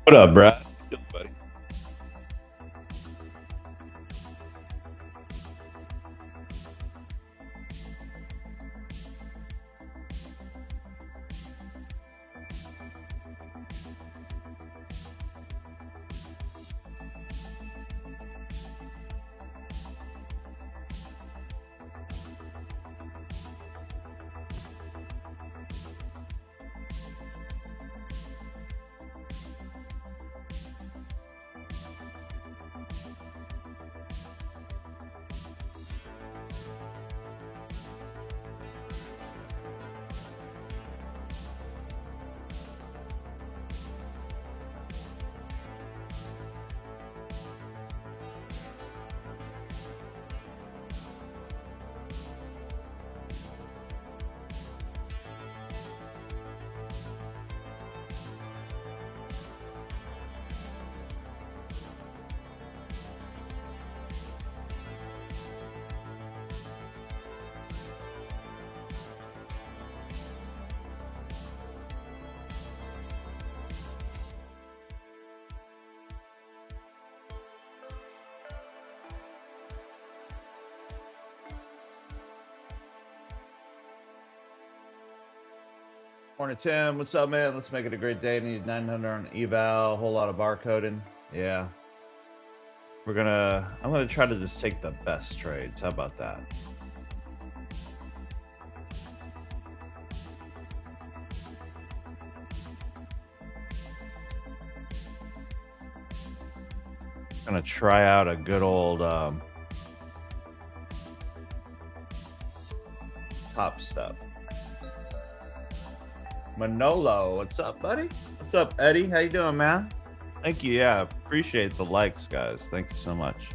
What up, Brad? How you doing, buddy? Morning, Tim. What's up, man? Let's make it a great day. Need 900 on eval, a whole lot of barcoding. Yeah. I'm gonna try to just take the best trades. How about that? Gonna try out a good old top step. Manolo, what's up, buddy? What's up, Eddie? How you doing, man? Thank you. Yeah, appreciate the likes, guys. Thank you so much.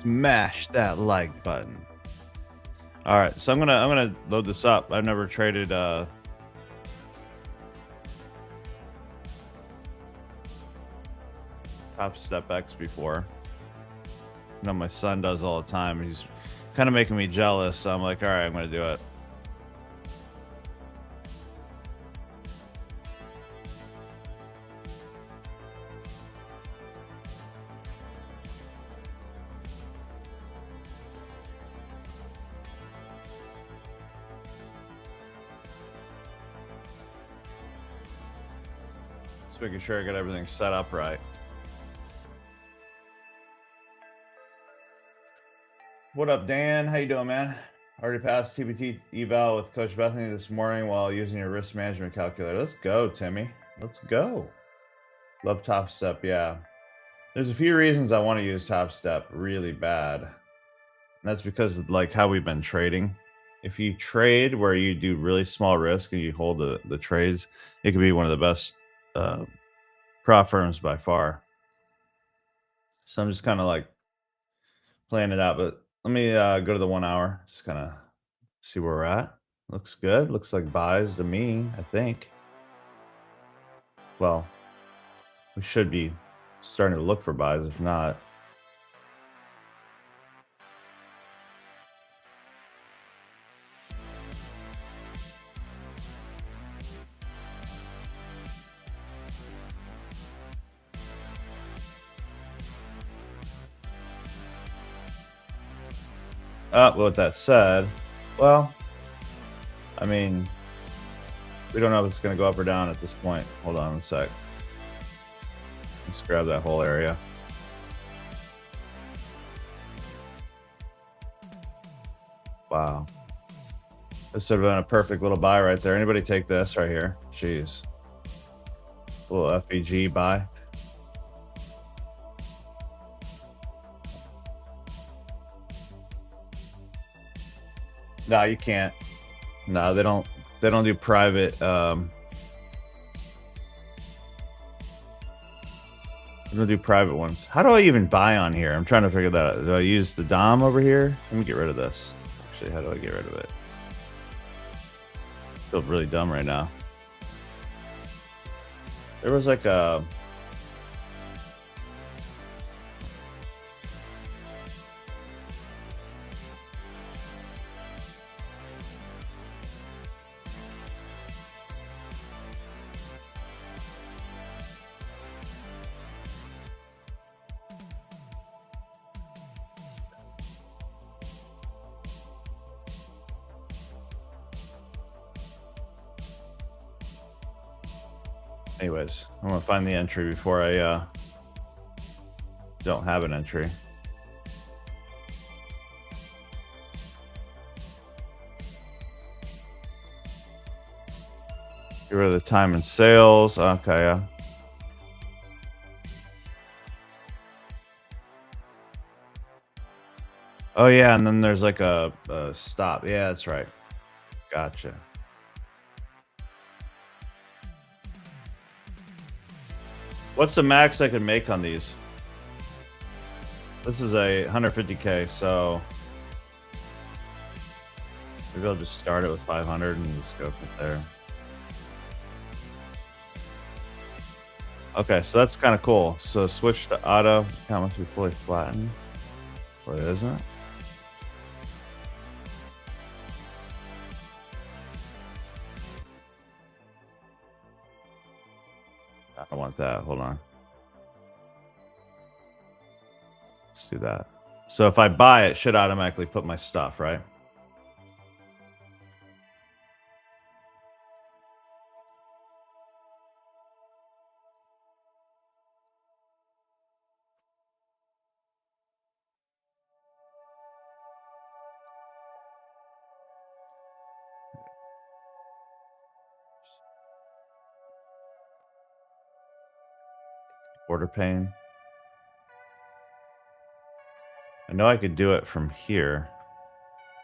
Smash that like button. All right, so I'm gonna load this up. I've never traded top step X before. You know, my son does all the time. He's kind of making me jealous. So I'm like, all right, I'm going to do it. Just making sure I got everything set up right. What up, Dan? How you doing, man? Already passed TBT eval with Coach Bethany this morning while using your risk management calculator. Let's go, Timmy. Let's go. Love Top Step, yeah. There's a few reasons I want to use Top Step really bad. And that's because of like how we've been trading. If you trade where you do really small risk and you hold the trades, it could be one of the best prop firms by far. So I'm just kind of like playing it out, but let me go to the 1 hour, just kind of see where we're at. Looks good. Looks like buys to me, I think. Well, we should be starting to look for buys. If not, with that said, well, I mean, we don't know if it's going to go up or down at this point. Hold on a sec. Let's grab that whole area. Wow. This would have been a perfect little buy right there. Anybody take this right here? Jeez. A little FEG buy. No, you can't. No, they don't do private they don't do private ones. How do I even buy on here? I'm trying to figure that out. Do I use the DOM over here? Let me get rid of this. Actually, how do I get rid of it? I feel really dumb right now. There was like a Anyways, I'm gonna find the entry before I don't have an entry. Get rid of the time and sales. Okay, yeah. Oh yeah, and then there's like a stop. Yeah, that's right. Gotcha. What's the max I can make on these? This is a 150K, so maybe I'll just start it with 500 and just go from there. Okay, so that's kind of cool. So switch to auto. Count must be fully flattened. Well, it isn't. I don't want that. Hold on. Let's do that. So if I buy it, should automatically put my stuff, right? Order pane. I know I could do it from here.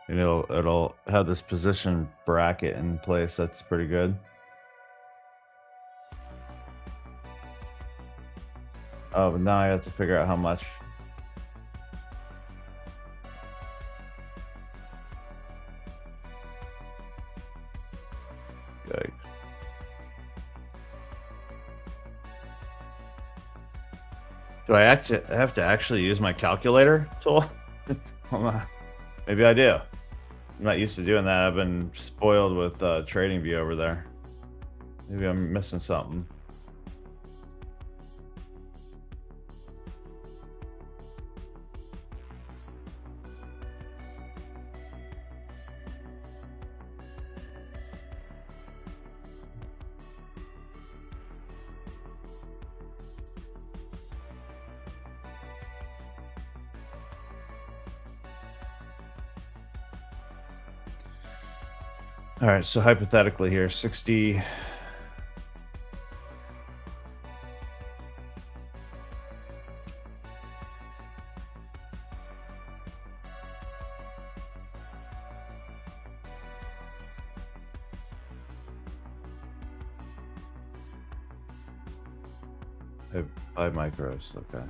And it'll have this position bracket in place. That's pretty good. Oh, but now I have to figure out how much. Yikes. Do I actually have to actually use my calculator tool? Hold on. Maybe I do. I'm not used to doing that. I've been spoiled with TradingView over there. Maybe I'm missing something. All right, so hypothetically here, 60. Five micros, okay.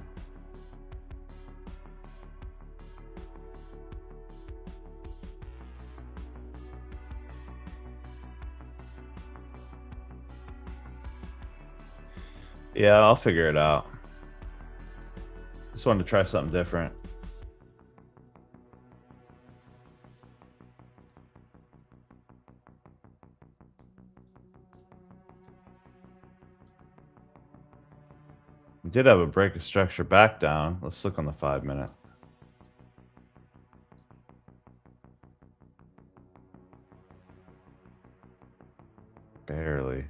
Yeah, I'll figure it out. Just wanted to try something different. We did have a break of structure back down. Let's look on the 5-minute. Barely.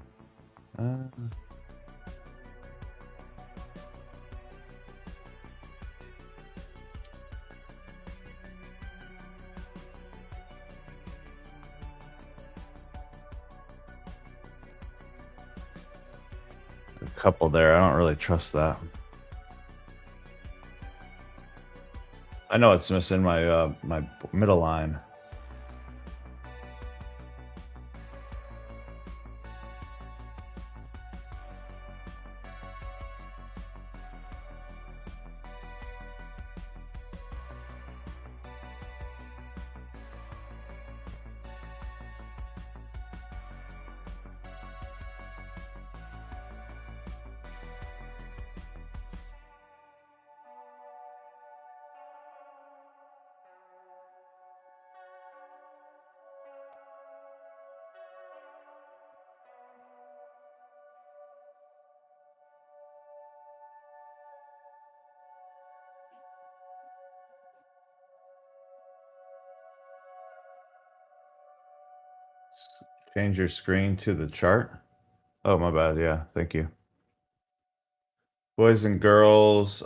A couple there. I don't really trust that. I know it's missing my my middle line. Change your screen to the chart. Oh, my bad. Yeah, thank you. Boys and girls,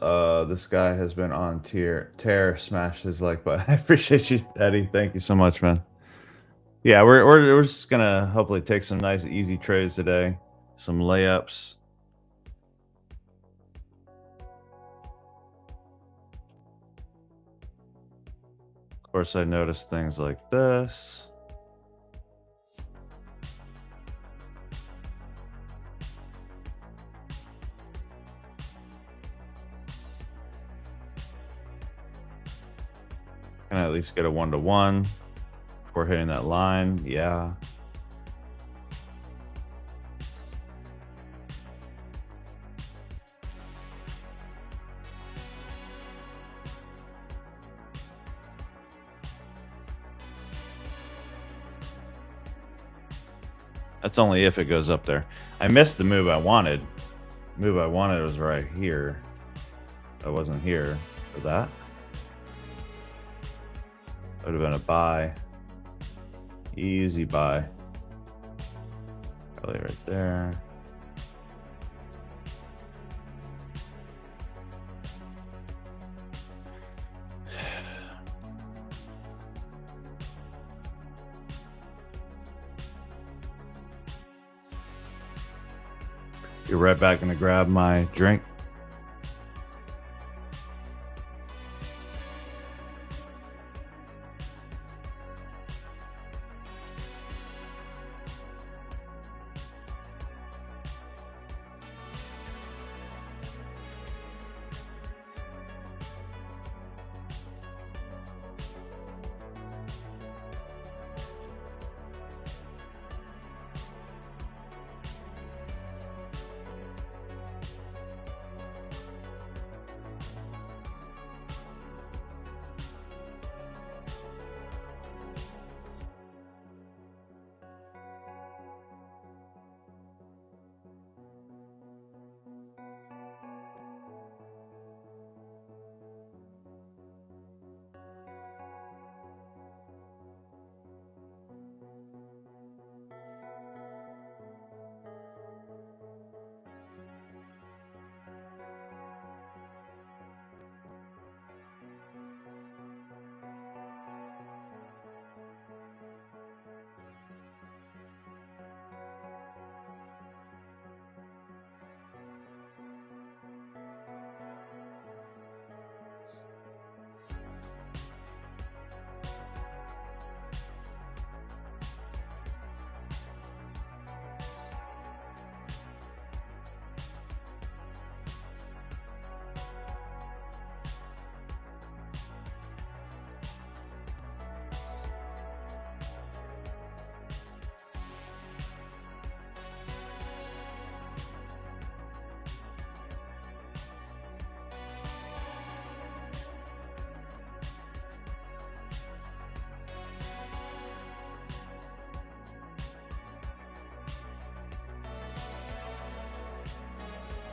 this guy has been on tear. Smash his like button. I appreciate you, Eddie. Thank you so much, man. Yeah, we're just gonna hopefully take some nice easy trades today, some layups. Of course, I noticed things like this. Can I at least get a 1-to-1 before hitting that line? Yeah. That's only if it goes up there. I missed the move I wanted. The move I wanted was right here. I wasn't here for that. That would have been a buy. Easy buy. Probably right there. Be right back, gonna grab my drink.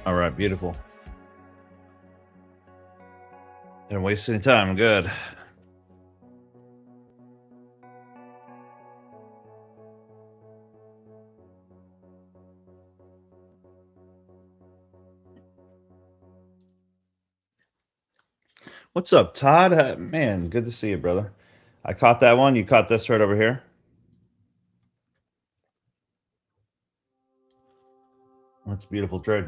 All right, beautiful. Didn't waste any time. Good. What's up, Todd? Man, good to see you, brother. I caught that one. You caught this right over here. That's a beautiful trade.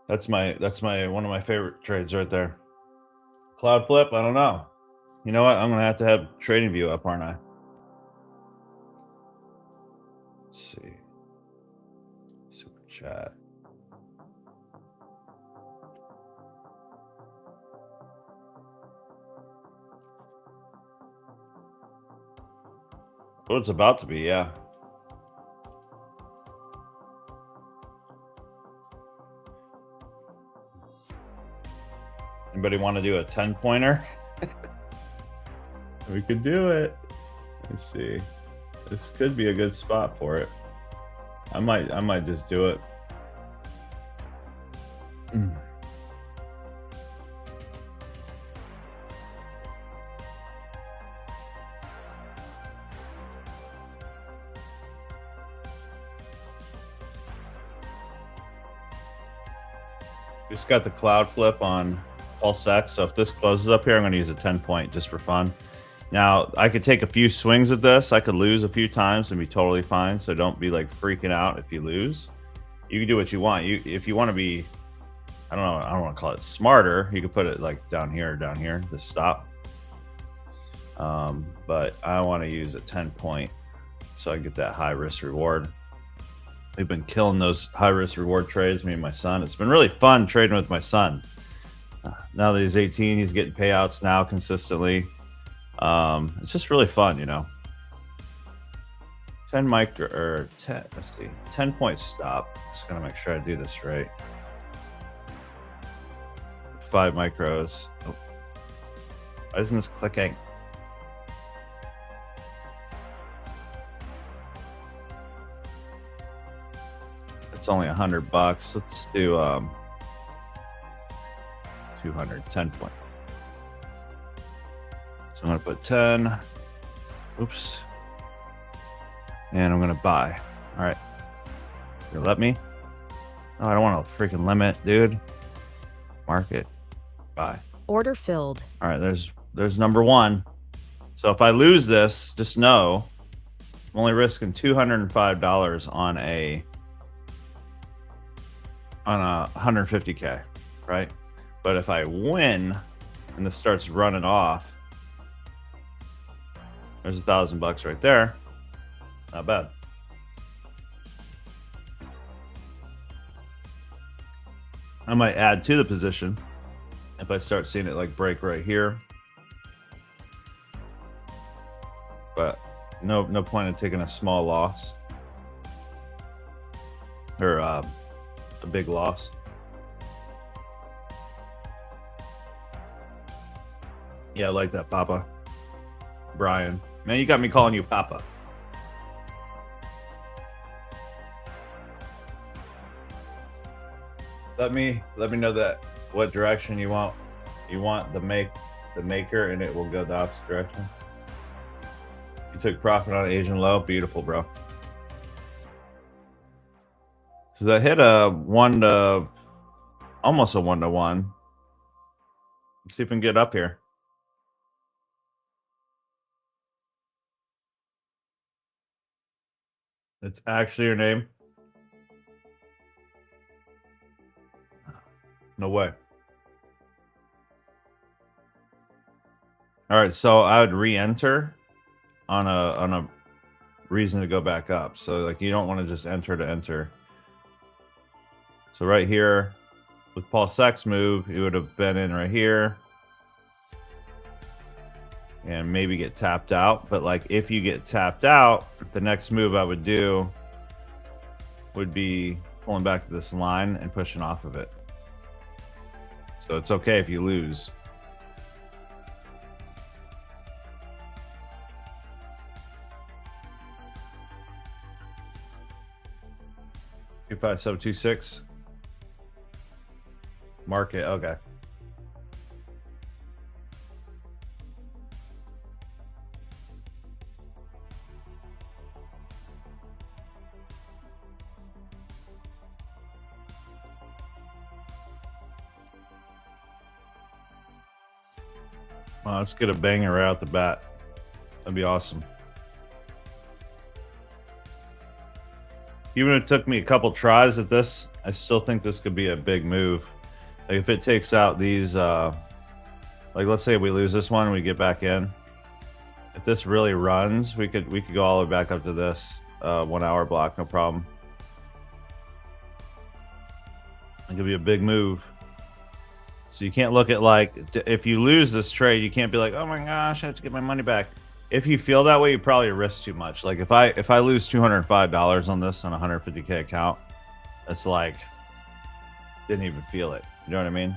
That's my one of my favorite trades right there. Cloud flip. I don't know. You know what? I'm gonna have to have Trading View up, aren't I? Let's see. Super chat. Well, it's about to be, yeah. Anybody want to do a 10-pointer? We could do it. Let's see. This could be a good spot for it. I might just do it. Just got the cloud flip on Pulse X. So if this closes up here, I'm going to use a 10 point just for fun. Now, I could take a few swings at this. I could lose a few times and be totally fine. So don't be like freaking out if you lose. You can do what you want. If you want to be, I don't know, I don't want to call it smarter. You could put it like down here, this stop. But I want to use a 10 point so I get that high risk reward. We've been killing those high risk reward trades, me and my son. It's been really fun trading with my son. Now that he's 18, he's getting payouts now consistently. It's just really fun, you know. 10 micro or 10, let's see, 10 point stop. Just gonna make sure I do this right. 5 micros. Oh. Why isn't this clicking? It's only $100. Let's do 200, 10 point. So I'm gonna put 10. Oops. And I'm gonna buy. All right. You let me? Oh, I don't want to freaking limit, dude. Market. Buy. Order filled. All right, there's number one. So if I lose this, just know I'm only risking $205 on a 150K, right? But if I win and this starts running off, there's $1,000 right there. Not bad. I might add to the position if I start seeing it like break right here. But no point in taking a small loss or a big loss. Yeah, I like that, Papa. Brian. Man, you got me calling you Papa. Let me know that what direction you want. You want the maker, and it will go the opposite direction. You took profit on Asian low. Beautiful, bro. So that hit a almost a 1-to-1. Let's see if we can get up here. It's actually your name. No way. All right, so I would re-enter on a reason to go back up. So like you don't want to just enter to enter. So right here with Paul Sachs move, it would have been in right here and maybe get tapped out. But like if you get tapped out, the next move I would do would be pulling back to this line and pushing off of it. So it's okay if you lose. Two 5726. Market, okay. Let's get a banger right out the bat. That'd be awesome. Even if it took me a couple tries at this, I still think this could be a big move. Like if it takes out these, like let's say we lose this one and we get back in. If this really runs, we could go all the way back up to this 1 hour block, no problem. It could be a big move. So you can't look at like, if you lose this trade, you can't be like, oh my gosh, I have to get my money back. If you feel that way, you probably risk too much. Like if I lose $205 on this on a 150K account, it's like, didn't even feel it. You know what I mean?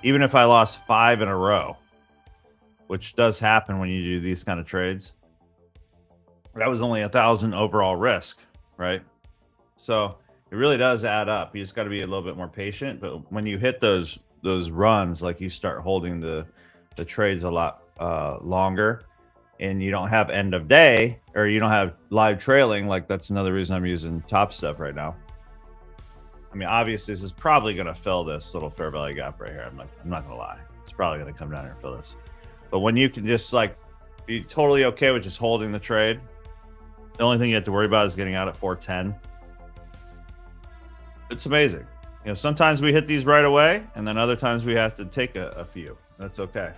Even if I lost 5 in a row, which does happen when you do these kind of trades, that was only 1,000 overall risk, right? So it really does add up. You just got to be a little bit more patient. But when you hit those runs, like you start holding the trades a lot longer, and you don't have end of day or you don't have live trailing, like that's another reason I'm using Top Step right now. I mean, obviously this is probably going to fill this little fair value gap right here. I'm not going to lie. It's probably going to come down here and fill this. But when you can just like be totally okay with just holding the trade, the only thing you have to worry about is getting out at 410. It's amazing. You know, sometimes we hit these right away, and then other times we have to take a few. That's okay.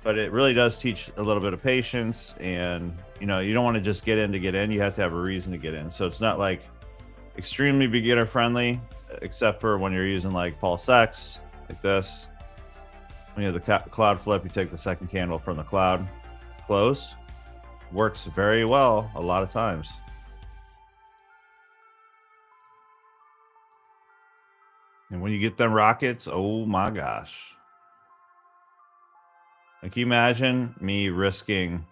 But it really does teach a little bit of patience, and you know, you don't want to just get in to get in. You have to have a reason to get in. So it's not like extremely beginner friendly, except for when you're using like Pulse X, like this. When you have the cloud flip, you take the second candle from the cloud, close. Works very well a lot of times. And when you get them rockets, oh my gosh. Like, can you imagine me risking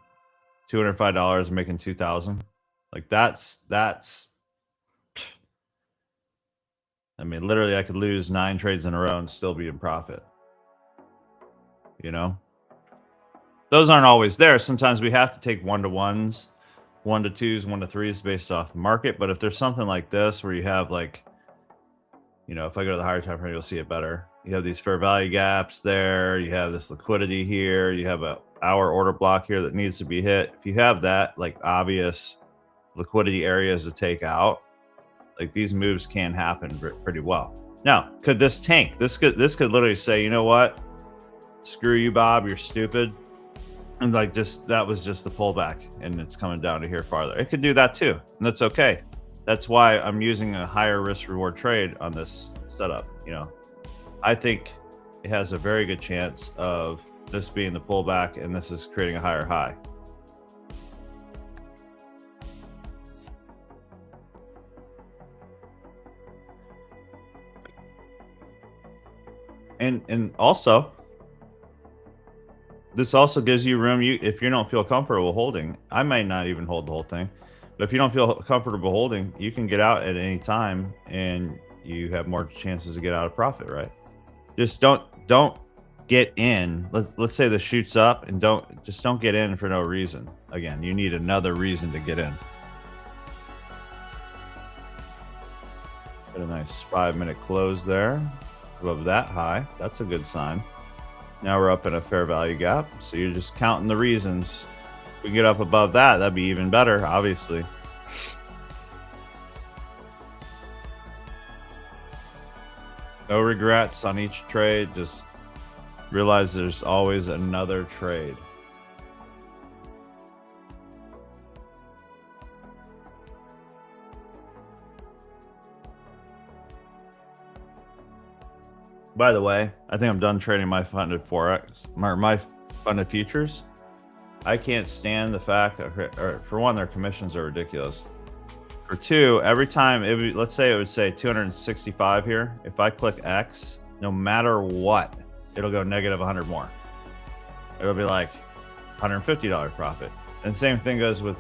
$205 and making $2,000? Like that's I mean, literally I could lose 9 trades in a row and still be in profit. You know? Those aren't always there. Sometimes we have to take 1-to-1s, 1-to-2s, 1-to-3s based off the market. But if there's something like this where you have like, you know, if I go to the higher time frame, you'll see it better. You have these fair value gaps there. You have this liquidity here. You have a hour order block here that needs to be hit. If you have that, like obvious liquidity areas to take out, like these moves can happen pretty well. Now, could this tank? This could literally say, you know what? Screw you, Bob. You're stupid. And like that was just the pullback, and it's coming down to here farther. It could do that too, and that's okay. That's why I'm using a higher risk reward trade on this setup. You know, I think it has a very good chance of this being the pullback, and this is creating a higher high. And also, this also gives you room. If you don't feel comfortable holding, I might not even hold the whole thing, but if you don't feel comfortable holding, you can get out at any time, and you have more chances to get out of profit, right? Just don't get in. Let's say this shoots up, and don't get in for no reason. Again, you need another reason to get in. Got a nice 5-minute close there above that high. That's a good sign. Now we're up in a fair value gap, so you're just counting the reasons. If we get up above that, that'd be even better, obviously. No regrets on each trade. Just realize there's always another trade. By the way, I think I'm done trading my funded Forex, my funded futures. I can't stand the fact, or for one, their commissions are ridiculous. For two, every time, let's say it would say 265 here. If I click X, no matter what, it'll go negative 100 more. It'll be like $150 profit. And same thing goes with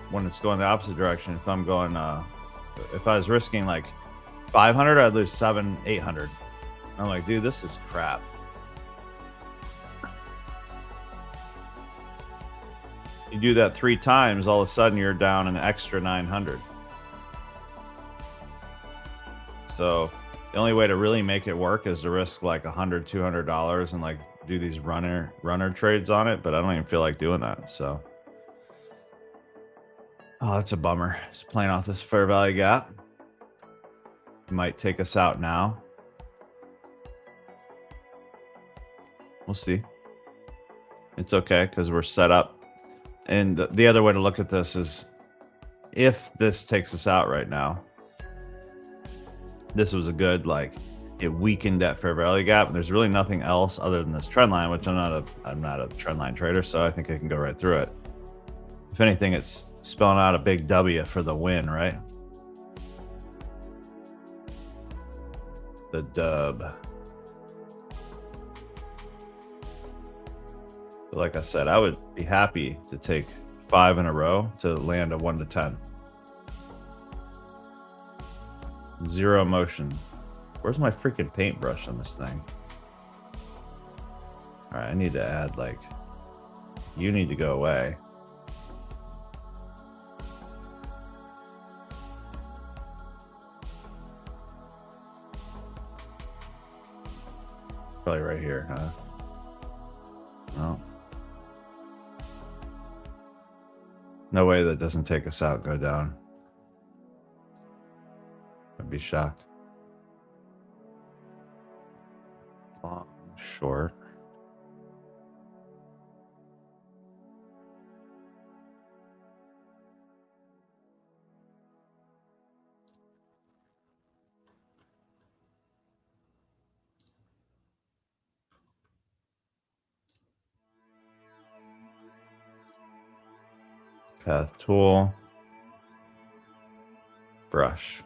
when it's going the opposite direction. If I'm going, if I was risking like 500, I'd lose 800. I'm like, dude, this is crap. You do that 3 times, all of a sudden you're down an extra 900. So the only way to really make it work is to risk like $100, $200 and like do these runner trades on it. But I don't even feel like doing that. So, oh, that's a bummer. Just playing off this fair value gap. Might take us out now. We'll see. It's okay because we're set up. And the other way to look at this is, if this takes us out right now, this was a good, like, it weakened that fair value gap, and there's really nothing else other than this trend line, which I'm not a trend line trader, so I think I can go right through it. If anything, it's spelling out a big W for the win, right? The dub. But like I said, I would be happy to take 5 in a row to land a 1 to 10. Zero motion. Where's my freaking paintbrush on this thing? All right, I need to add, like, you need to go away. probably right here, huh? No. No way that doesn't take us out, go down. I'd be shocked. Long, short. Path tool. Brush.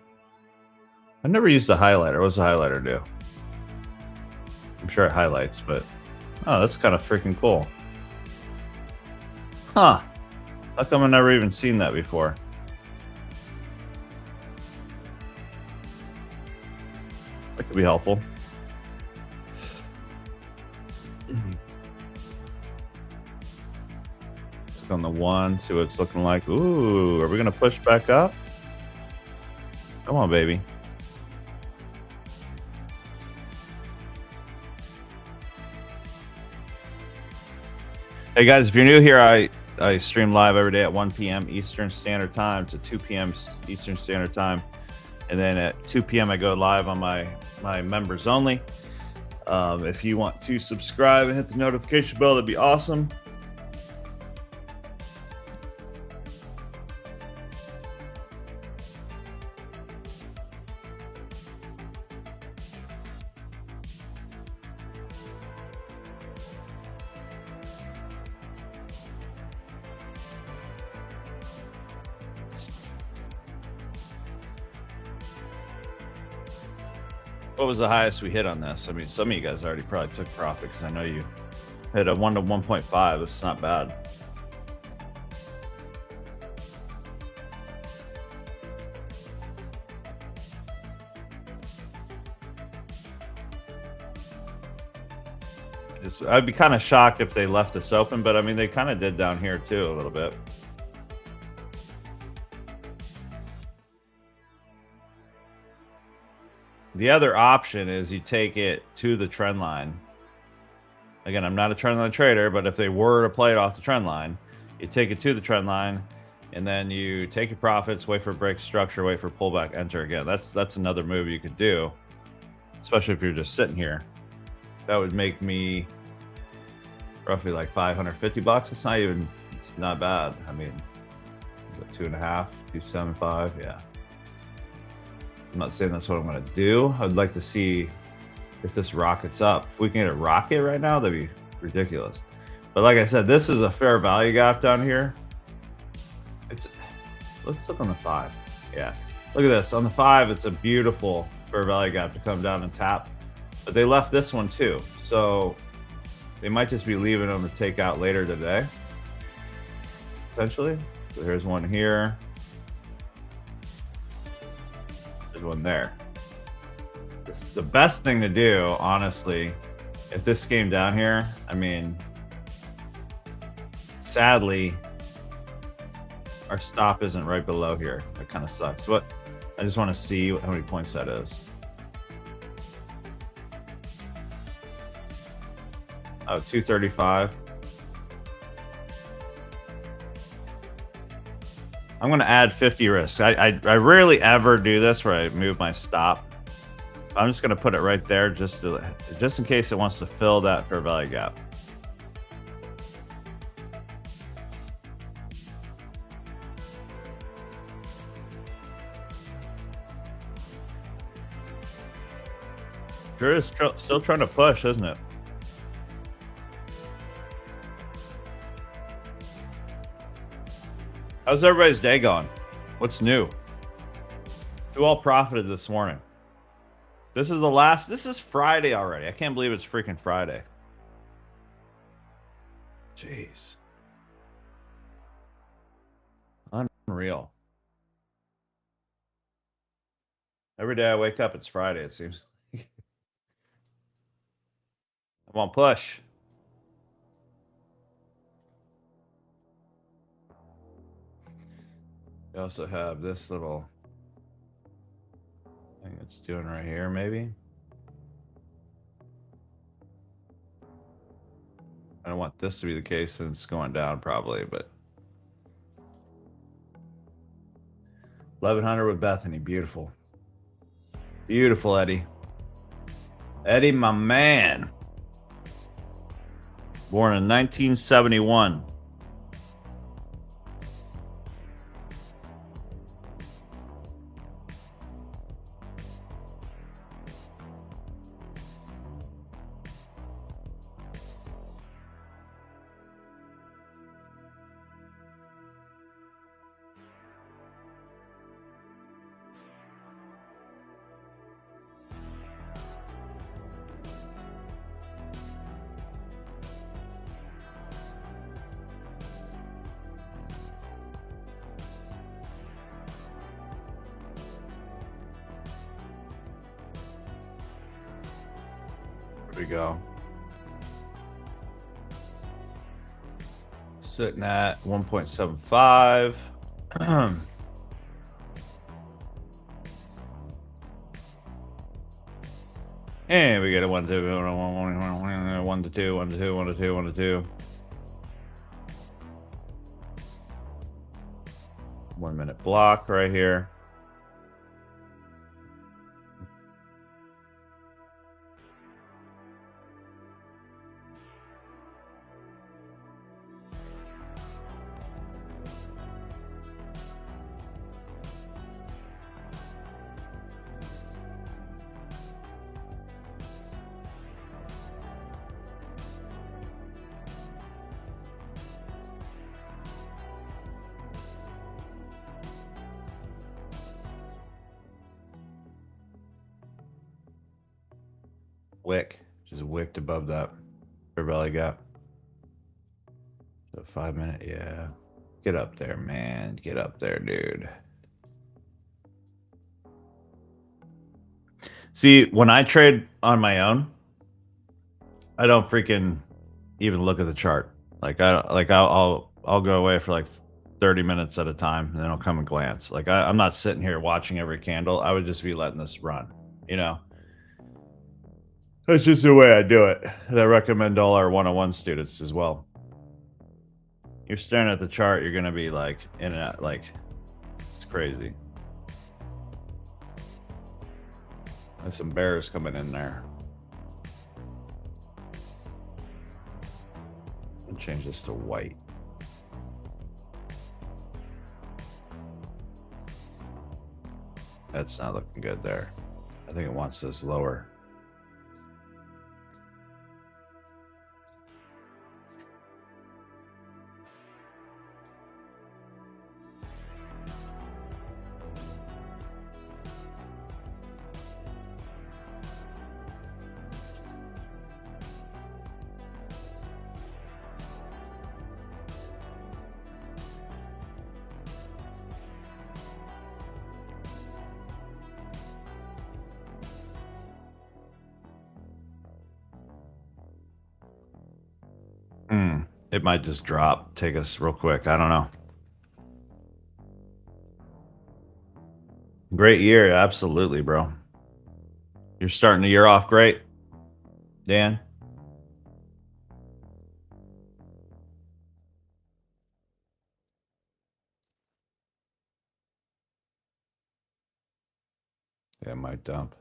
I've never used a highlighter. What does a highlighter do? I'm sure it highlights, but oh, that's kind of freaking cool. Huh. How come I've never even seen that before? That could be helpful. Let's look on the one, see what it's looking like. Ooh, are we going to push back up? Come on, baby. Hey guys, if you're new here, I stream live every day at 1 p.m. Eastern Standard Time to 2 p.m. Eastern Standard Time. And then at 2 p.m. I go live on my members only. If you want to subscribe and hit the notification bell, that'd be awesome. What was the highest we hit on this? I mean, some of you guys already probably took profit because I know you hit a 1 to 1.5. It's not bad. I'd be kind of shocked if they left this open, but I mean, they kind of did down here too a little bit. The other option is you take it to the trend line. Again, I'm not a trend line trader, but if they were to play it off the trend line, you take it to the trend line, and then you take your profits, wait for a break structure, wait for pullback, enter again. That's another move you could do, especially if you're just sitting here. That would make me roughly like 550 bucks. It's not bad. I mean, 2.5, 275, yeah. I'm not saying that's what I'm going to do. I'd like to see if this rockets up. If we can get a rocket right now, that'd be ridiculous. But like I said, this is a fair value gap down here. Let's look on the 5. Yeah, look at this. On the 5, it's a beautiful fair value gap to come down and tap. But they left this one too. So they might just be leaving them to take out later today, potentially. So here's one here. There's one there. The best thing to do, honestly, if this came down here, I mean, sadly, our stop isn't right below here. That kind of sucks. But I just want to see how many points that is. Oh, 235. I'm going to add 50 risk. I rarely ever do this where I move my stop. I'm just going to put it right there just in case it wants to fill that fair value gap. Sure is still trying to push, isn't it? How's everybody's day going? What's new? Who all profited this morning? This is Friday already. I can't believe it's freaking Friday. Jeez. Unreal. Every day I wake up, it's Friday, it seems. Come on, push. We also have this little thing it's doing right here, maybe. I want this to be the case since it's going down probably, but 1100 with Bethany. Beautiful. Beautiful, Eddie. Eddie, my man. Born in 1971. There we go. Sitting at 1.75. And we get a 1 to 2, 1 to 2, 1 to 2, 1 to 2, 1 to 2. 1 minute block right here. Wick, just wicked above that fair belly gap. So 5 minute, yeah. Get up there, man. Get up there, dude. See, when I trade on my own, I don't freaking even look at the chart. Like I'll go away for like 30 minutes at a time, and then I'll come and glance. Like I'm not sitting here watching every candle. I would just be letting this run, you know. That's just the way I do it. And I recommend all our one-on-one students as well. You're staring at the chart, you're gonna be like in and out, like it's crazy. There's some bears coming in there. I'll change this to white. That's not looking good there. I think it wants this lower. It might just drop, take us real quick. I don't know. Great year, absolutely, bro. You're starting the year off great, Dan. Yeah, it might dump.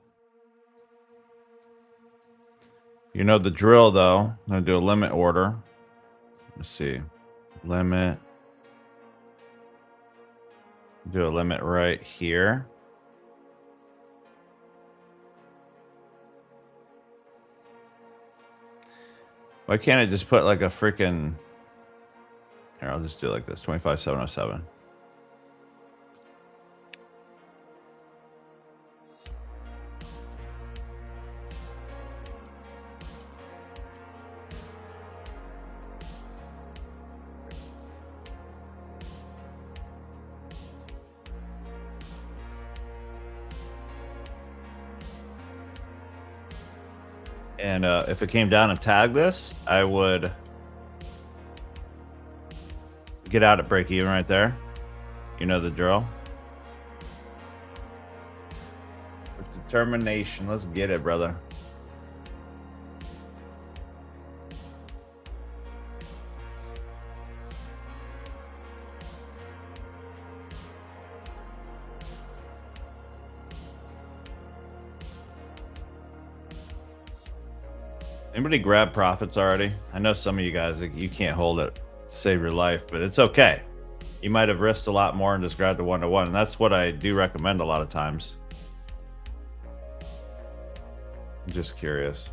You know the drill, though. I'm gonna do a limit order. Let's see, limit. Do a limit right here. Why can't I just put like a freaking... Here, I'll just do it like this, 25,707. And if it came down and tagged this, I would get out at break even right there. You know the drill. With determination, let's get it, brother. Anybody grab profits already? I know some of you guys, you can't hold it to save your life, but it's okay. You might have risked a lot more and just grabbed a 1-to-1, and that's what I do recommend a lot of times. I'm just curious.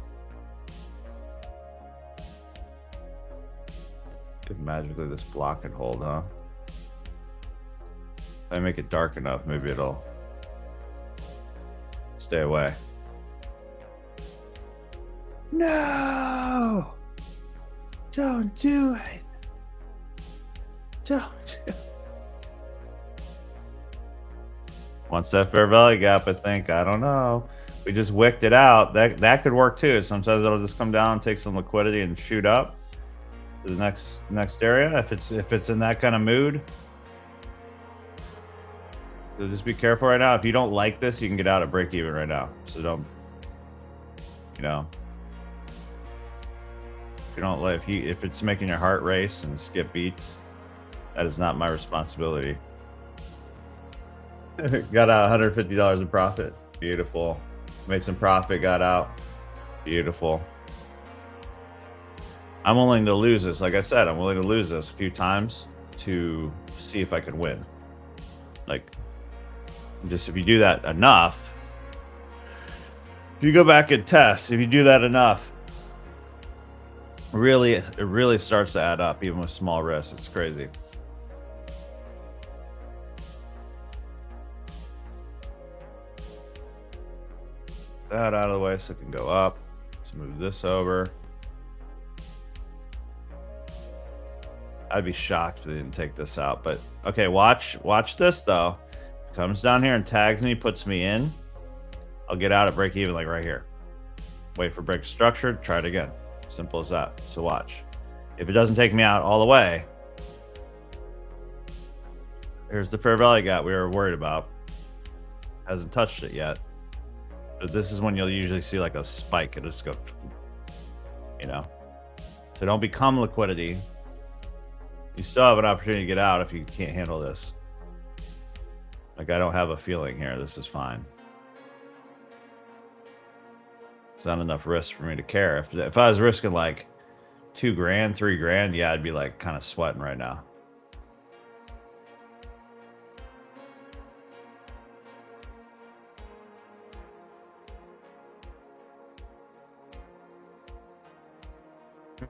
Could magically this block and hold, huh? If I make it dark enough, maybe it'll stay away. No! Don't do it. Don't do it. Once that fair value gap, I think, I don't know. We just wicked it out. That could work too. Sometimes it'll just come down, take some liquidity, and shoot up to the next area. If it's in that kind of mood. So just be careful right now. If you don't like this, you can get out at break even right now. So don't, you know. If you don't like, if it's making your heart race and skip beats, that is not my responsibility. Got out $150 in profit. Beautiful. Made some profit, got out. Beautiful. I'm willing to lose this. Like I said, I'm willing to lose this a few times to see if I can win. Like, just if you do that enough, if you go back and test, if you do that enough, it really starts to add up, even with small risks. It's crazy. That out of the way so it can go up. Let's move this over. I'd be shocked if they didn't take this out, but okay, watch this though. Comes down here and tags me, puts me in. I'll get out at break even, like right here. Wait for break structure, try it again. Simple as that. So watch. If it doesn't take me out all the way, here's the fair value gap we were worried about. Hasn't touched it yet. But this is when you'll usually see like a spike. It'll just go, you know. So don't become liquidity. You still have an opportunity to get out if you can't handle this. Like, I don't have a feeling here. This is fine. It's not enough risk for me to care. If I was risking like $2 grand, $3 grand, yeah, I'd be like kind of sweating right now.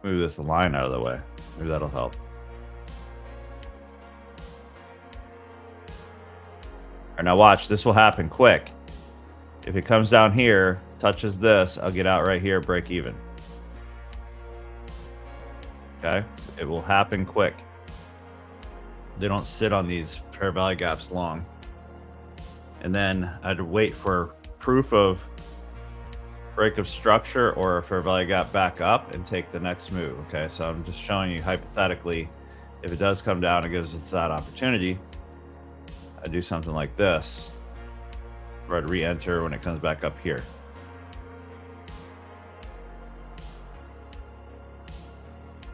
Move this line out of the way. Maybe that'll help. All right, now watch. This will happen quick. If it comes down here, touches this, I'll get out right here, break even. Okay, so it will happen quick. They don't sit on these fair value gaps long. And then I'd wait for proof of break of structure or a fair value gap back up and take the next move. Okay, so I'm just showing you hypothetically, if it does come down, it gives us that opportunity. I do something like this, where I'd re-enter when it comes back up here.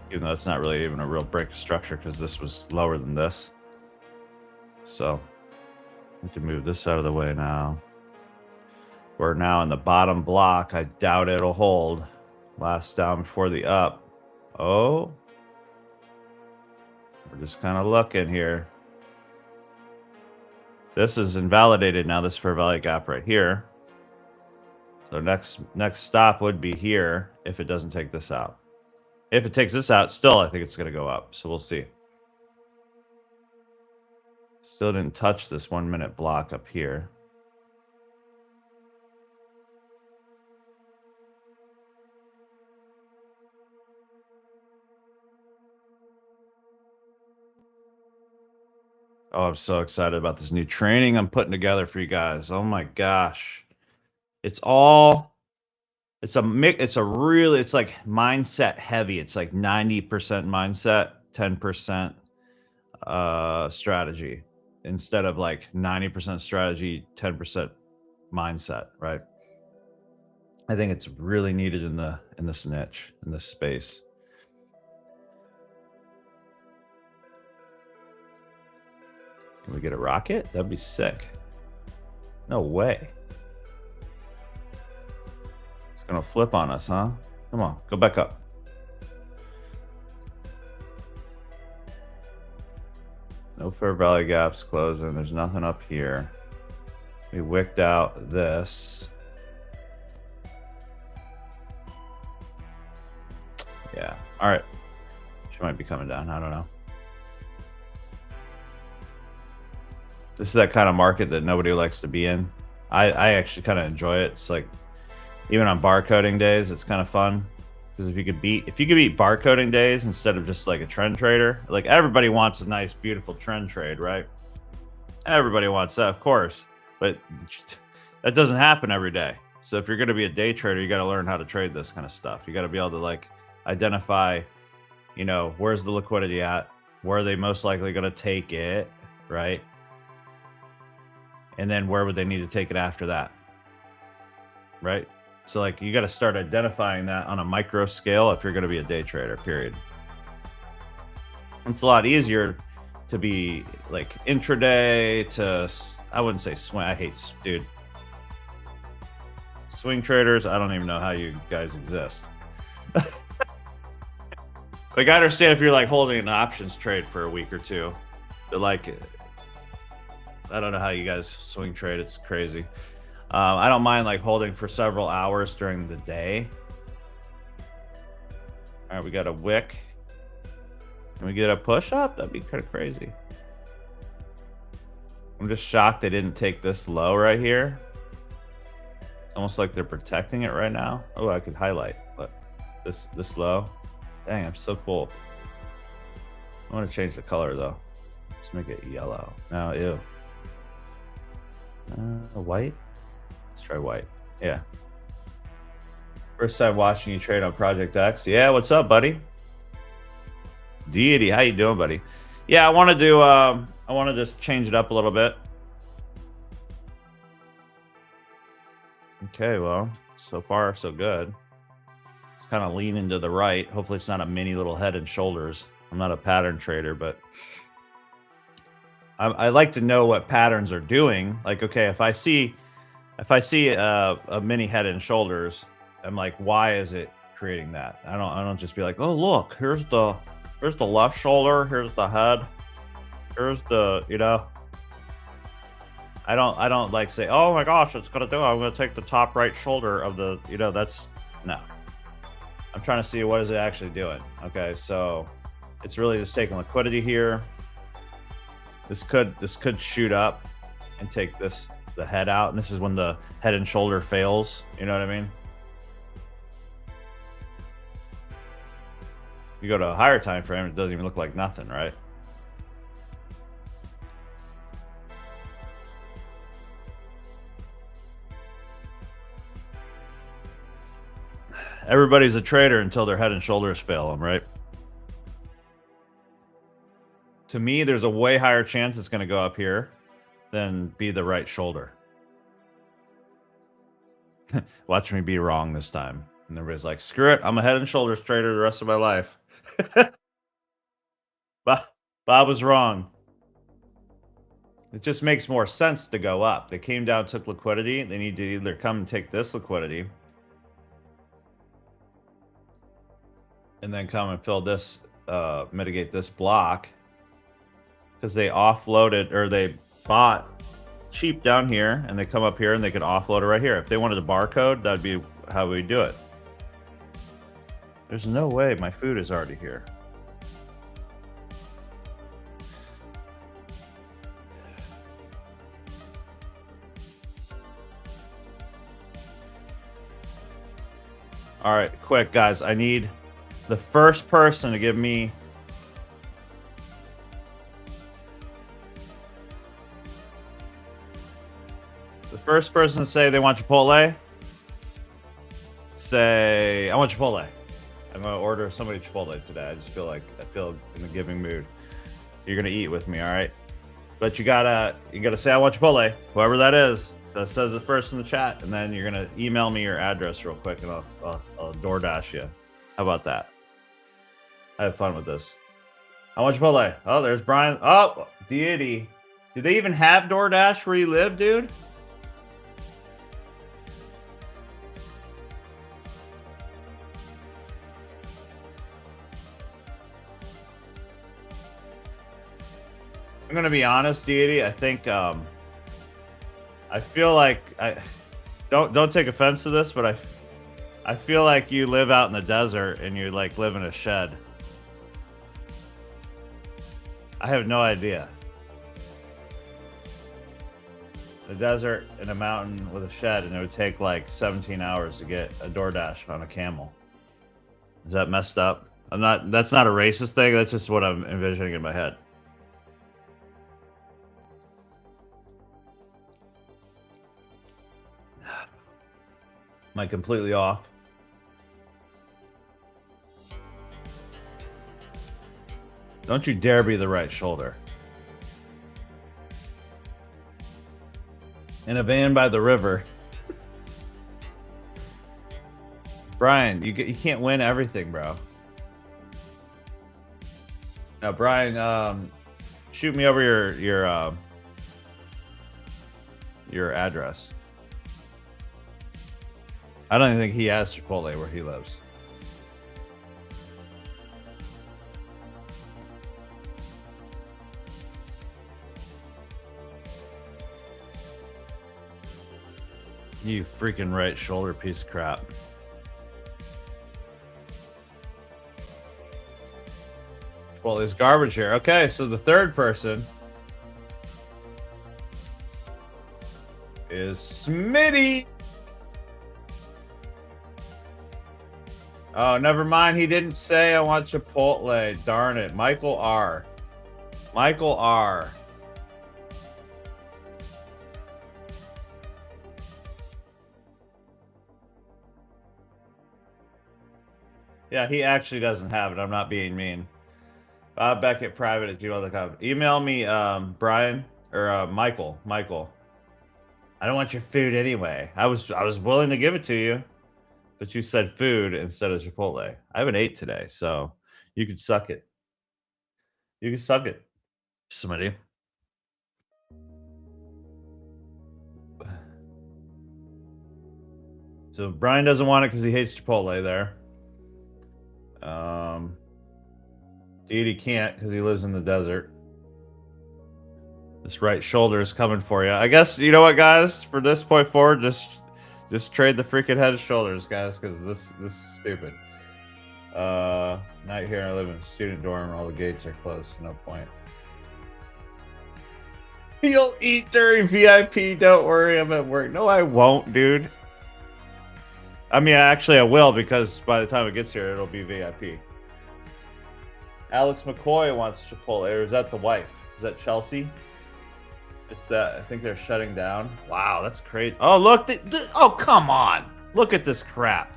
Even though it's not really even a real break of structure because this was lower than this. So we can move this out of the way now. We're now in the bottom block. I doubt it'll hold. Last down before the up. Oh. We're just kind of looking here. This is invalidated now, this fair value gap right here. So next stop would be here if it doesn't take this out. If it takes this out, still I think it's going to go up. So we'll see. Still didn't touch this 1 minute block up here. Oh, I'm so excited about this new training I'm putting together for you guys. Oh my gosh. It's like mindset heavy. It's like 90% mindset, 10% strategy, instead of like 90% strategy, 10% mindset, right? I think it's really needed in this niche, in this space. Can we get a rocket? That'd be sick. No way. It's gonna flip on us, huh? Come on, go back up. No fair value gaps closing. There's nothing up here. We wicked out this. Yeah. All right. She might be coming down. I don't know. This is that kind of market that nobody likes to be in. I actually kind of enjoy it. It's like, even on barcoding days, it's kind of fun. Because if you could beat barcoding days instead of just like a trend trader, like everybody wants a nice, beautiful trend trade, right? Everybody wants that, of course, but that doesn't happen every day. So if you're going to be a day trader, you got to learn how to trade this kind of stuff. You got to be able to like identify, you know, where's the liquidity at? Where are they most likely going to take it, right? And then where would they need to take it after that, right? So like you got to start identifying that on a micro scale if you're going to be a day trader, period. It's a lot easier to be like intraday to, I wouldn't say swing. I hate, dude. Swing traders, I don't even know how you guys exist. Like I understand if you're like holding an options trade for a week or two, but like, I don't know how you guys swing trade. It's crazy. I don't mind like holding for several hours during the day. All right, we got a wick. Can we get a push up? That'd be kind of crazy. I'm just shocked they didn't take this low right here. It's almost like they're protecting it right now. Oh, I could highlight, but this low. Dang, I'm so cool. I want to change the color though. Let's make it yellow. No, ew. White. Let's try white. Yeah. First time watching you trade on Project X. Yeah, what's up, buddy? Deity, how you doing, buddy? Yeah, I want to do. I want to just change it up a little bit. Okay, well, so far so good. It's kind of leaning to the right. Hopefully, it's not a mini little head and shoulders. I'm not a pattern trader, but I like to know what patterns are doing. Like, okay, if I see a mini head and shoulders, I'm like, why is it creating that? I don't just be like, oh look, here's the left shoulder, here's the head, here's the, you know. I don't like say, oh my gosh, it's gonna do it. I'm gonna take the top right shoulder of the, you know, that's no. I'm trying to see what is it actually doing. Okay, so it's really just taking liquidity here. This could shoot up and take the head out, and this is when the head and shoulder fails. You know what I mean? You go to a higher time frame, it doesn't even look like nothing, right? Everybody's a trader until their head and shoulders fail them, right? To me, there's a way higher chance it's going to go up here than be the right shoulder. Watch me be wrong this time. And everybody's like, screw it. I'm a head and shoulders trader the rest of my life. Bob was wrong. It just makes more sense to go up. They came down, took liquidity. They need to either come and take this liquidity and then come and fill this, mitigate this block. Because they offloaded, or they bought cheap down here, and they come up here and they can offload it right here. If they wanted a barcode, that'd be how we do it. There's no way my food is already here. All right, quick, guys. I need the first person to give me first person to say they want Chipotle, say, I want Chipotle. I'm going to order somebody Chipotle today. I feel in the giving mood. You're going to eat with me, all right? But you gotta say, I want Chipotle, whoever that is. That says it first in the chat, and then you're going to email me your address real quick, and I'll DoorDash you. How about that? I have fun with this. I want Chipotle. Oh, there's Brian. Oh, Deity. Do they even have DoorDash where you live, dude? I'm gonna be honest, Deity. I think I feel like don't take offense to this, but I feel like you live out in the desert and you like live in a shed. I have no idea. The desert in a mountain with a shed, and it would take like 17 hours to get a DoorDash on a camel. Is that messed up? That's not a racist thing. That's just what I'm envisioning in my head. Am I completely off? Don't you dare be the right shoulder. In a van by the river. Brian, you can't win everything, bro. Now, Brian, shoot me over your address. I don't even think he has Chipotle where he lives. You freaking right shoulder piece of crap. Well, there's garbage here. Okay, so the third person is Smitty. Oh, never mind. He didn't say I want Chipotle. Darn it. Michael R. Michael R. Yeah, he actually doesn't have it. I'm not being mean. Bob Beckett private at gmail.com. Email me, Brian or Michael. Michael. I don't want your food anyway. I was willing to give it to you, but you said food instead of Chipotle. I haven't ate today, so you can suck it. You can suck it, somebody. So Brian doesn't want it because he hates Chipotle there. Deity can't because he lives in the desert. This right shoulder is coming for you. I guess, you know what, guys? For this point forward, just trade the freaking head and shoulders, guys, because this is stupid. Not here. I live in a student dorm. All the gates are closed. So no point. You'll eat during VIP. Don't worry. I'm at work. No, I won't, dude. I mean, actually, I will, because by the time it gets here, it'll be VIP. Alex McCoy wants Chipotle. Or is that the wife? Is that Chelsea? It's that. I think they're shutting down. Wow, that's crazy. Oh, look. Oh, come on. Look at this crap.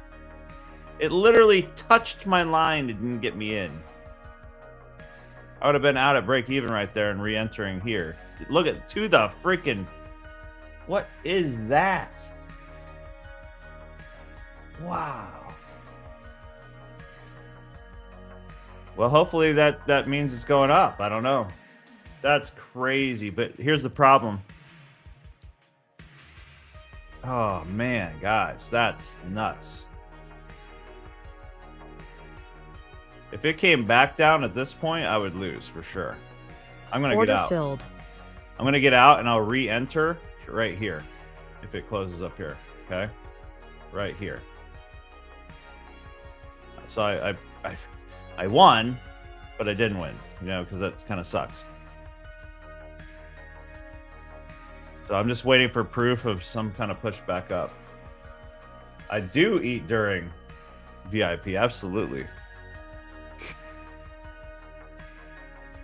It literally touched my line and didn't get me in. I would have been out at break even right there and re-entering here. Look at to the freaking. What is that? Wow. Well, hopefully that means it's going up. I don't know. That's crazy. But here's the problem. Oh, man, guys. That's nuts. If it came back down at this point, I would lose for sure. I'm going to get out. Filled. I'm going to get out and I'll re-enter right here if it closes up here. Okay? Right here. So I won, but I didn't win, you know, because that kind of sucks. So I'm just waiting for proof of some kind of push back up. I do eat during VIP, absolutely.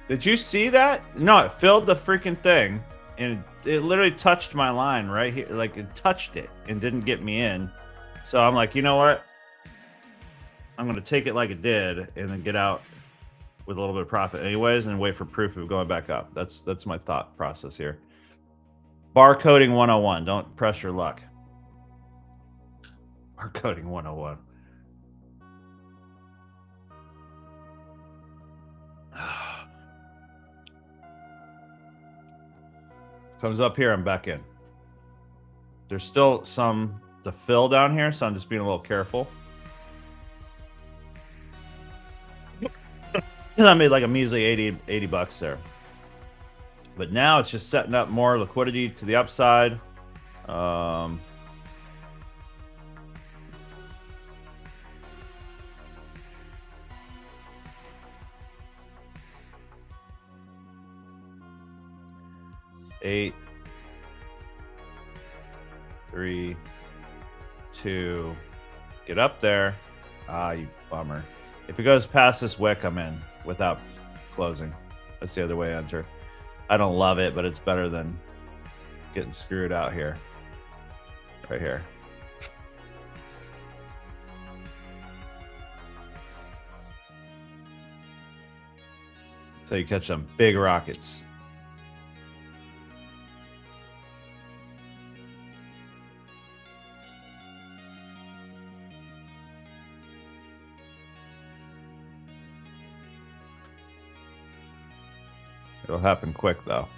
Did you see that? No, it filled the freaking thing, and it literally touched my line right here. Like, it touched it and didn't get me in. So I'm like, you know what? I'm going to take it like it did and then get out with a little bit of profit anyways and wait for proof of going back up. That's my thought process here. Barcoding 101. Don't press your luck. Barcoding 101. Comes up here, I'm back in. There's still some to fill down here, so I'm just being a little careful. I made like a measly 80 bucks there. But now it's just setting up more liquidity to the upside. 8, 3, 2, get up there. Ah, you bummer. If it goes past this wick, I'm in without closing. That's the other way I enter. I don't love it, but it's better than getting screwed out here. Right here. So you catch some big rockets. It'll happen quick, though.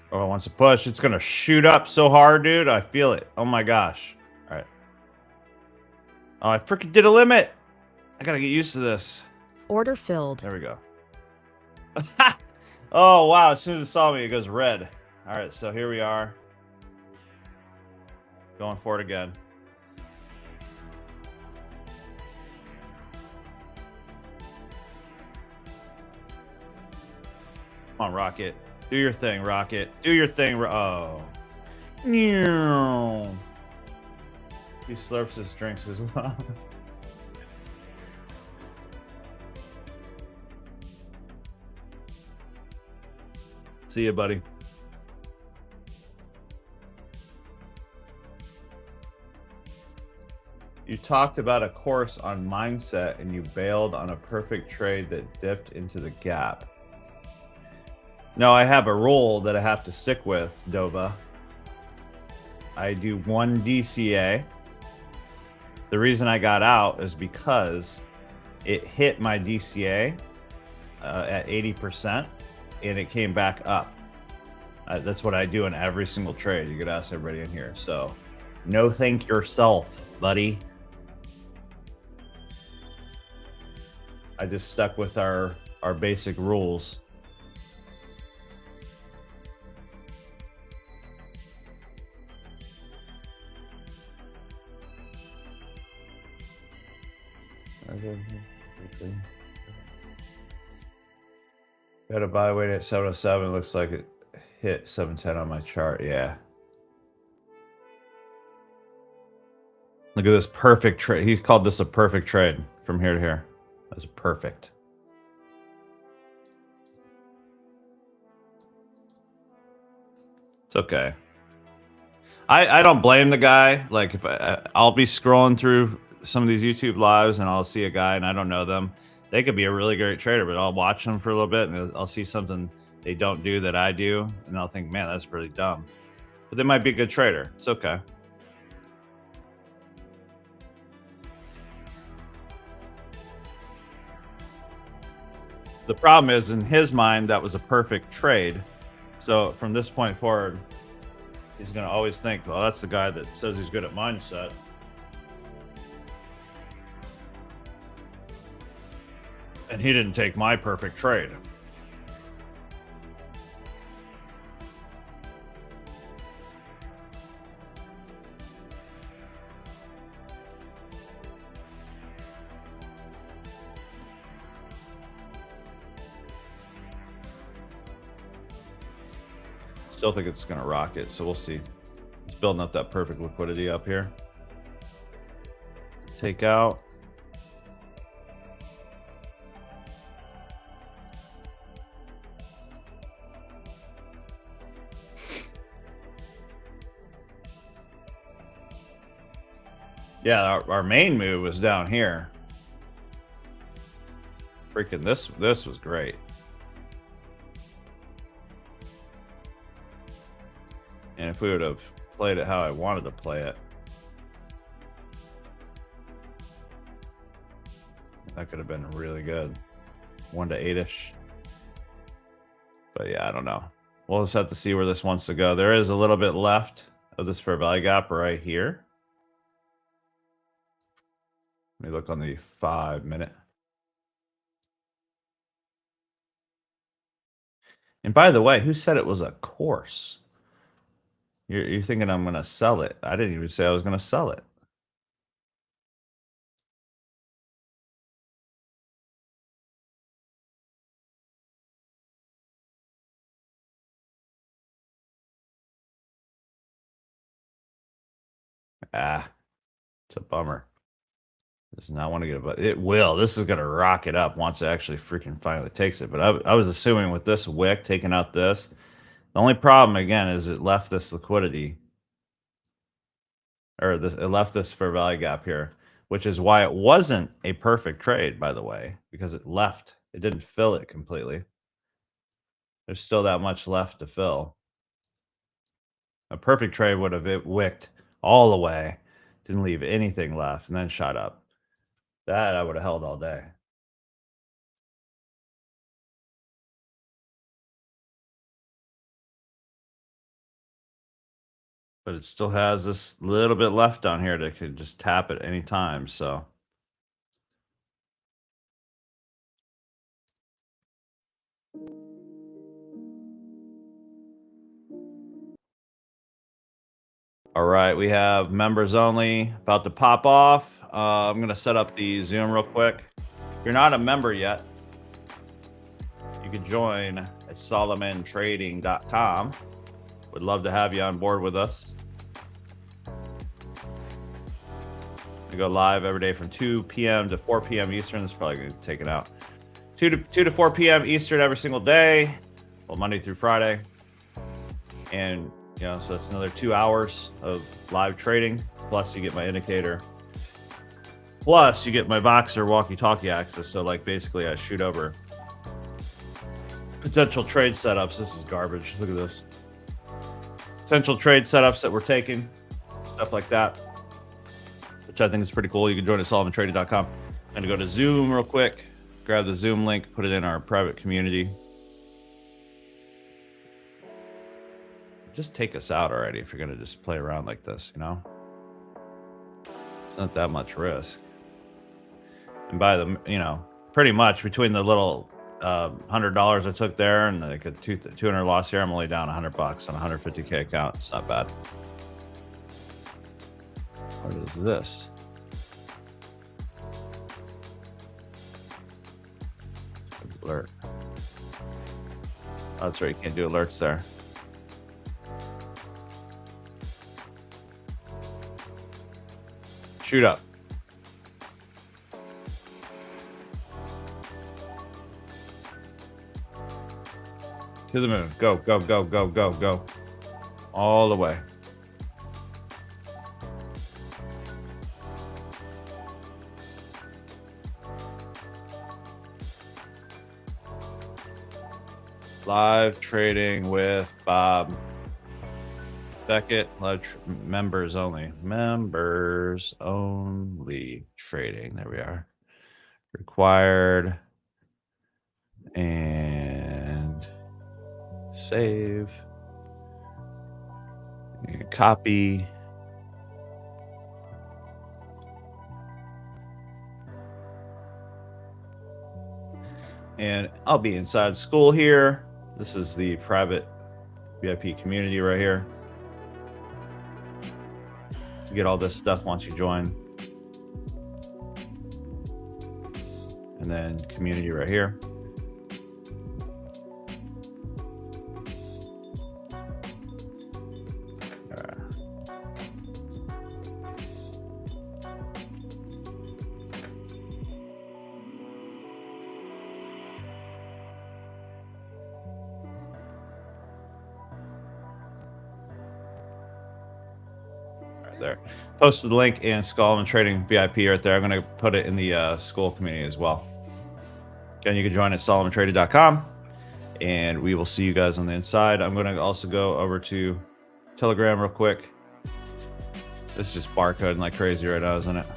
Oh, it wants to push. It's going to shoot up so hard, dude. I feel it. Oh, my gosh. All right. Oh, I freaking did a limit. I got to get used to this. Order filled. There we go. Oh, wow. As soon as it saw me, it goes red. All right, so here we are. Going for it again. Come on, Rocket. Do your thing, Rocket. Do your thing. Oh. He slurps his drinks as well. See you, buddy. You talked about a course on mindset and you bailed on a perfect trade that dipped into the gap. No, I have a rule that I have to stick with, Dova. I do 1 DCA. The reason I got out is because it hit my DCA at 80% and it came back up. That's what I do in every single trade. You could ask everybody in here. So no thank yourself, buddy. I just stuck with our basic rules. Got a buy weight at 707. Looks like it hit 710 on my chart. Yeah. Look at this perfect trade. He called this a perfect trade from here to here. That's perfect. It's okay. I don't blame the guy. Like if I'll be scrolling through some of these YouTube lives and I'll see a guy and I don't know them. They could be a really great trader, but I'll watch them for a little bit and I'll see something they don't do that I do, and I'll think, man, that's really dumb. But they might be a good trader. It's okay. The problem is, in his mind, that was a perfect trade. So from this point forward, he's going to always think, well, that's the guy that says he's good at mindset. And he didn't take my perfect trade. Still think it's going to rocket, so we'll see. It's building up that perfect liquidity up here. Take out. Yeah, our main move was down here. Freaking this was great. And if we would have played it how I wanted to play it, that could have been really good. 1 to 8-ish. But yeah, I don't know. We'll just have to see where this wants to go. There is a little bit left of this fair value gap right here. Let me look on the 5-minute. And by the way, who said it was a course? You're thinking I'm going to sell it. I didn't even say I was going to sell it. Ah, it's a bummer. Does not want to get it, but it will. This is going to rock it up once it actually freaking finally takes it. But I was assuming with this wick taking out this, the only problem again is it left this liquidity, or it left this fair value gap here, which is why it wasn't a perfect trade, by the way, because it didn't fill it completely. There's still that much left to fill. A perfect trade would have it wicked all the way, didn't leave anything left, and then shot up. That I would have held all day. But it still has this little bit left on here that could just tap at any time, so. All right, we have members only about to pop off. I'm going to set up the Zoom real quick. If you're not a member yet, you can join at solomontrading.com. Would love to have you on board with us. We go live every day from 2 p.m. to 4 p.m. Eastern. This is probably going to take it out. 2 to 4 p.m. Eastern every single day. Well, Monday through Friday. And, so that's another 2 hours of live trading. Plus, you get my indicator. Plus, you get my Voxer walkie-talkie access. So, basically, I shoot over potential trade setups. This is garbage. Look at this. Potential trade setups that we're taking. Stuff like that. Which I think is pretty cool. You can join at solomontrading.com. I'm going to go to Zoom real quick. Grab the Zoom link. Put it in our private community. Just take us out already if you're going to just play around like this, It's not that much risk. And by the, pretty much between the little $100 I took there and like a 200 loss here, I'm only down $100 on a 150K account. It's not bad. What is this? Alert. Oh, that's right. You can't do alerts there. Shoot up. To the moon. Go, go, go, go, go, go. All the way. Live trading with Bob Beckett. Live members only. Members only trading. There we are. Required. And save. And copy. And I'll be inside school here. This is the private VIP community right here. You get all this stuff once you join. And then community right here. There. Posted the link in Solomon's Trading VIP right there. I'm going to put it in the school community as well. Again, you can join at solomontrading.com, and we will see you guys on the inside. I'm going to also go over to Telegram real quick. It's just barcoding like crazy right now, isn't it?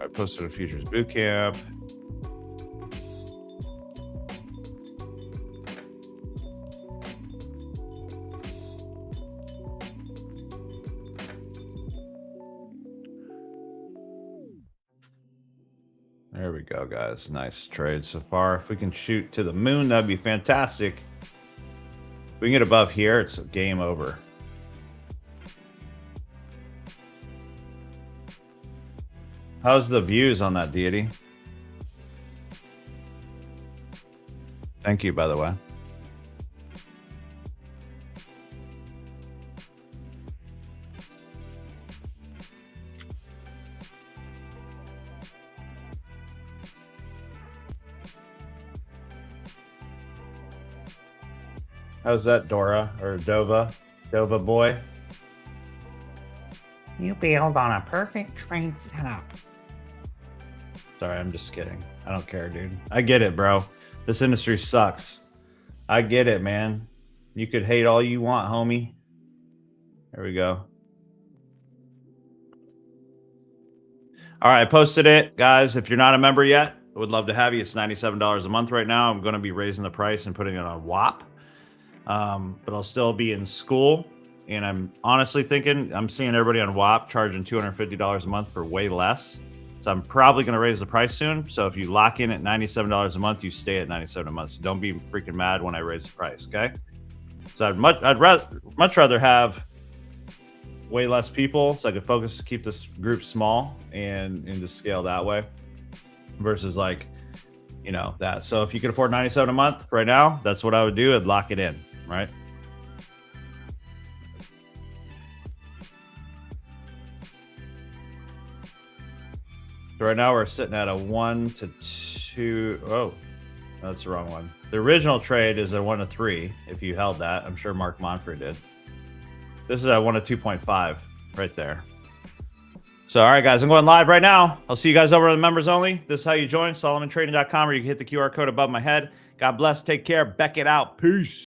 I posted a futures boot camp. There we go, guys. Nice trade so far. If we can shoot to the moon, that'd be fantastic. If we can get above here, it's a game over. How's the views on that, Deity? Thank you, by the way. How's that, Dora or Dova? Dova boy? You build on a perfect trade setup. Sorry, I'm just kidding. I don't care, dude. I get it, bro. This industry sucks. I get it, man. You could hate all you want, homie. There we go. All right, I posted it. Guys, if you're not a member yet, I would love to have you. It's $97 a month right now. I'm going to be raising the price and putting it on WAP. But I'll still be in school. And I'm honestly thinking, I'm seeing everybody on WAP charging $250 a month for way less. So I'm probably going to raise the price soon. So if you lock in at $97 a month, you stay at $97 a month. So don't be freaking mad when I raise the price, okay? So I'd much rather have way less people so I could focus, keep this group small and just scale that way versus like, you know, that. So if you could afford $97 a month right now, that's what I would do. I'd lock it in, right? So right now we're sitting at a 1 to 2. Oh, that's the wrong one. The original trade is a 1 to 3. If you held that, I'm sure Mark Monfrey did. This is at 1 to 2.5 right there. So, all right, guys, I'm going live right now. I'll see you guys over on the members only. This is how you join, SolomonTrading.com, or you can hit the QR code above my head. God bless. Take care. Beck it out. Peace.